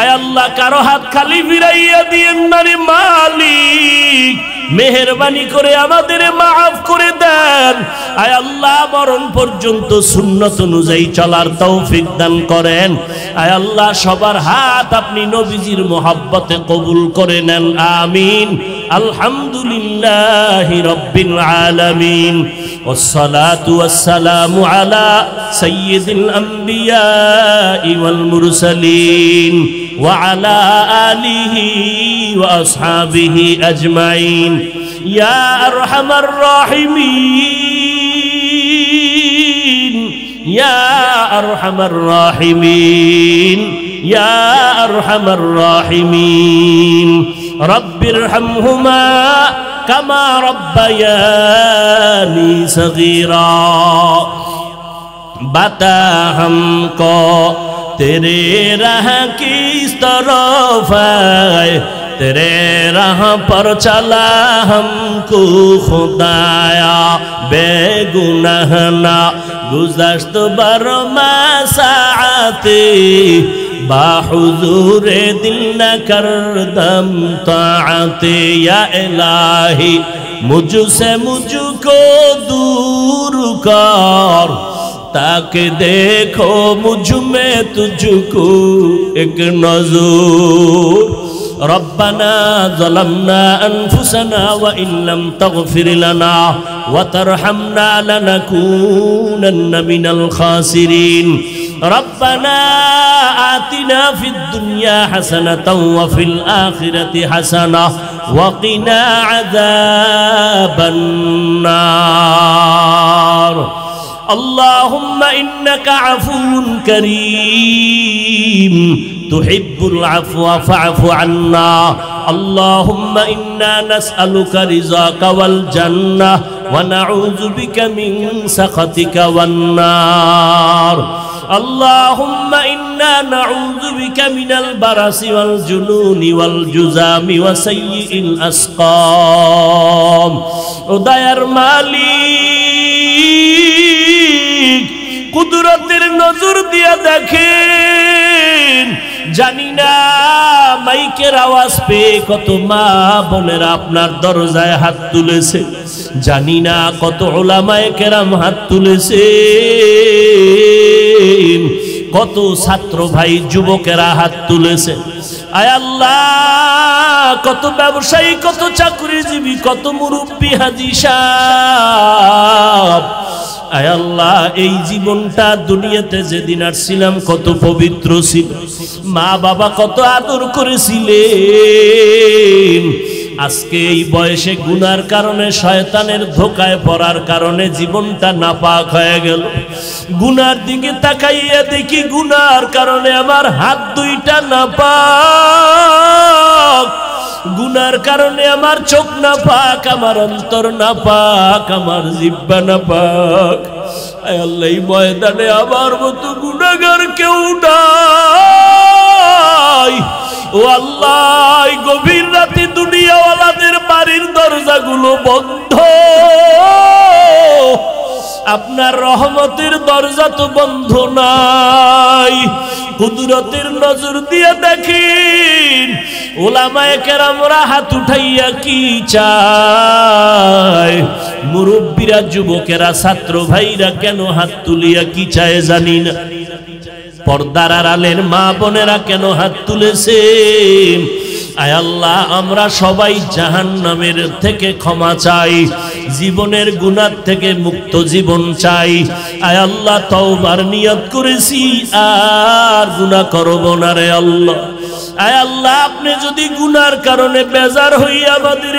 Speaker 1: আয় আল্লাহ কারো হাত খালি ফিরাইয়া দিয়েন না রে মালিক, মেহেরবানি করে আমাদের মাফ করে দেন। আয় আল্লাহ মরণ পর্যন্ত সুন্নত অনুযায়ী চলার তৌফিক দান করেন। আয় আল্লাহ সবার হাত আপনি নবীজির মহব্বতে কবুল করে নেন, আমিন। আলহামদুলিল্লাহি রাব্বিল আলামিন, ওয়াসসালাতু ওয়াসসালামু আলা সাইয়্যিদিল আমবিয়াই ওয়াল মুরসালিন ওয়া আলা আলিহি ওয়া আসহাবিহি আজমাইন। ইয়া আরহামার রাহিমিন, ইয়া আরহামার রাহিমিন, ইয়া আরহামার রাহিমিন। রব্বিরহামহুমা কামা রব্বায়ানি সগীরা। बता हमको तेरे राह किस तरफ है, तेरे राह पर चला हमको खुदाया, बेगुनाह ना गुज़श्त बरमा साअते, बाहुज़ूरे दिल न करदम ताअते। या इलाही मुझसे मुझको दूर कर, ताकि देखो मुझ में तुझको एक नज़र। रब्बना ज़लमना अनफुसना व इन लम तग़फिर लना व तरहमना लनकूनन्न मिनल खासिरीन। रब्बना आतिना फिद दुनिया हसनतन व फिल आखिरति हसना व क़िना अज़ाबन नार। अल्लाहुम्मा इन्नका अफ़ून करीम तुहिब्बुल अफ़्वा फ़अफ़ु अन्ना। अल्लाहुम्मा इन्ना नस्अलुका रिज़ाका वल जन्नह व नऊज़ु बिका मिन सख़तिका वन नार। अल्लाहुम्मा इन्ना नऊज़ु बिका मिनल बरसि वल जुनूनि वल जुज़ामि व सय्यिल अस्क़ाम। ओ दयार मालिक, কুদরতের নজর দিয়া দেখেন, জানি না মাইকের আওয়াজ পেয়ে কত মা বোনেরা আপনার দরজায় হাত তুলেছে, জানি না কত উলামায়ে কেরাম হাত তুলেছে, কত ছাত্র ভাই যুবকেরা হাত তুলেছে। আয় আল্লাহ কত ব্যবসায়ী, কত চাকরিজীবী, কত মুরব্বী হাজী সাহেব। আয় আল্লাহ এই জীবনটা দুনিয়াতে যেদিন আসছিলাম কত পবিত্র ছিল, মা বাবা কত আদর করেছিলেন। আজকে এই বয়সে গুনার কারণে, শয়তানের ধোকায় পড়ার কারণে জীবনটা নাপাক হয়ে গেল। গুনার দিকে তাকাইয়া দেখি গুনার কারণে আমার হাত দুইটা নাপাক, গুনার কারণে আমার চোখ নাপাক, আমার অন্তর নাপাক, আমার জিহ্বা নাপাক। আয় আল্লাহ এই ময়দানে আমার মতো গুনাহগার কেউ নাই। ও আল্লাহ গভীর রাতে দুনিয়াওয়ালাদের বাড়ির দরজাগুলো বন্ধ, আপনার রহমতের দরজা তো বন্ধ নাই। কুদরতের নজর দিয়ে দেখেন উলামায়ে কেরামরা হাত উঠাইয়া কি চায়, মুরব্বীরা, যুবকেরা, ছাত্র ভাইরা কেন হাত তুলিয়া কি চায় জানি না। পর্দার আড়ালের মা বোনেরা কেন হাত তুলেছেন। আয় আল্লাহ আমরা সবাই জাহান্নামের থেকে ক্ষমা চাই, জীবনের গুনাহ থেকে মুক্ত জীবন চাই। আয় আল্লাহ তওবার নিয়ত করেছি আর গুনাহ করব না রে আল্লাহ। আয় আল্লাহ, আপনি যদি গুনার কারণে বেজার হইয়া আমাদের